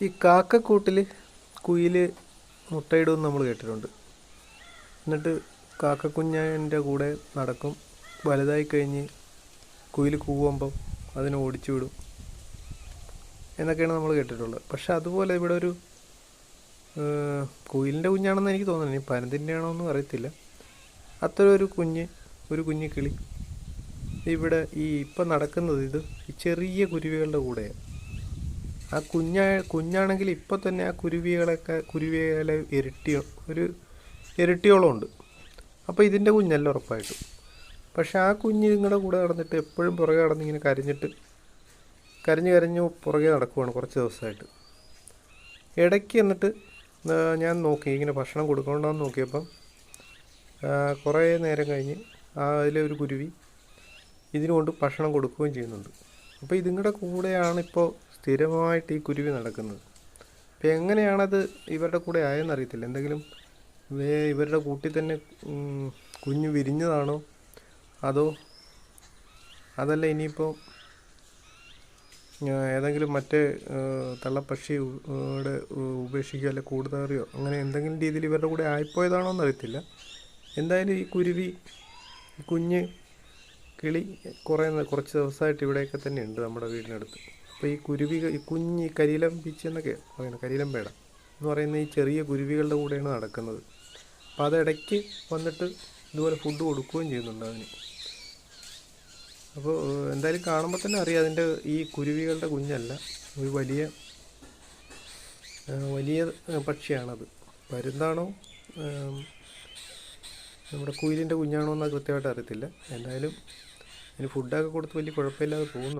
ഈ കാക്കക്കൂട്ടിൽ കുയിൽ മുട്ടയിടുമെന്ന് നമ്മൾ കേട്ടിട്ടുണ്ട്. എന്നിട്ട് കാക്കക്കുഞ്ഞിൻ്റെ കൂടെ നടക്കും. വലുതായി കഴിഞ്ഞ് കുയിൽ കൂവുമ്പം അതിനെ ഓടിച്ചു വിടും എന്നൊക്കെയാണ് നമ്മൾ കേട്ടിട്ടുള്ളത്. പക്ഷെ അതുപോലെ ഇവിടെ ഒരു കുയിലിൻ്റെ കുഞ്ഞാണെന്ന് എനിക്ക് തോന്നുന്നു, ഇനി പരുന്തിൻ്റെ ആണോ എന്നും അറിയത്തില്ല. അത്ര ഒരു കുഞ്ഞ് കിളി ഇവിടെ ഇപ്പം നടക്കുന്നത് ഈ ചെറിയ കുരുവികളുടെ കൂടെയാണ്. ആ കുഞ്ഞാണെങ്കിൽ ഇപ്പം തന്നെ ആ കുരുവികളെ ഇരട്ടിയോളം ഉണ്ട്. അപ്പോൾ ഇതിൻ്റെ കുഞ്ഞല്ല ഉറപ്പായിട്ടും. പക്ഷെ ആ കുഞ്ഞ് നിങ്ങളുടെ കൂടെ നടന്നിട്ട് എപ്പോഴും പുറകെ നടന്നിങ്ങനെ കരഞ്ഞ് പുറകെ നടക്കുവാണ് കുറച്ച് ദിവസമായിട്ട്. ഇടയ്ക്ക് എന്നിട്ട് ഞാൻ നോക്കി, ഇങ്ങനെ ഭക്ഷണം കൊടുക്കണമെന്ന് നോക്കിയപ്പം കുറേ നേരം കഴിഞ്ഞ് അതിലെ ഒരു കുരുവി ഇതിനുകൊണ്ട് ഭക്ഷണം കൊടുക്കുകയും ചെയ്യുന്നുണ്ട്. അപ്പോൾ ഇതിങ്ങളുടെ കൂടെയാണ് ഇപ്പോൾ സ്ഥിരമായിട്ട് ഈ കുരുവി നടക്കുന്നത്. അപ്പോൾ എങ്ങനെയാണത് ഇവരുടെ കൂടെ ആയെന്നറിയത്തില്ല. എന്തെങ്കിലും ഇവരുടെ കൂട്ടിൽ തന്നെ കുഞ്ഞ് വിരിഞ്ഞതാണോ അതല്ല ഇനിയിപ്പോൾ ഏതെങ്കിലും മറ്റേ തള്ളപ്പക്ഷിയുടെ ഉപേക്ഷിക്കുക അല്ലെ കൂടുതറിയോ അങ്ങനെ എന്തെങ്കിലും രീതിയിൽ ഇവരുടെ കൂടെ ആയിപ്പോയതാണോ എന്നറിയത്തില്ല. എന്തായാലും ഈ കുഞ്ഞ് കിളി കുറച്ച് ദിവസമായിട്ട് ഇവിടെയൊക്കെ തന്നെ ഉണ്ട് നമ്മുടെ വീടിനടുത്ത്. അപ്പോൾ ഈ കുഞ്ഞ് കരിയിലമ്പീച്ച എന്നൊക്കെ പറയുന്നത്, കരിയിലമ്പേട എന്ന് പറയുന്ന ഈ ചെറിയ കുരുവികളുടെ കൂടെയാണ് നടക്കുന്നത്. അപ്പോൾ അതിടയ്ക്ക് വന്നിട്ട് ഇതുപോലെ ഫുഡ് കൊടുക്കുകയും ചെയ്യുന്നുണ്ട് അതിന്. അപ്പോൾ എന്തായാലും കാണുമ്പോൾ തന്നെ അറിയാം അതിൻ്റെ ഈ കുരുവികളുടെ കുഞ്ഞല്ല, ഒരു വലിയ പക്ഷിയാണത്. പരുന്താണോ നമ്മുടെ കുയിലിൻ്റെ കുഞ്ഞാണോ എന്ന് കൃത്യമായിട്ട് അറിയത്തില്ല. എന്തായാലും അതിന് ഫുഡൊക്കെ കൊടുത്ത് വലിയ കുഴപ്പമില്ലാതെ പോകുന്നു.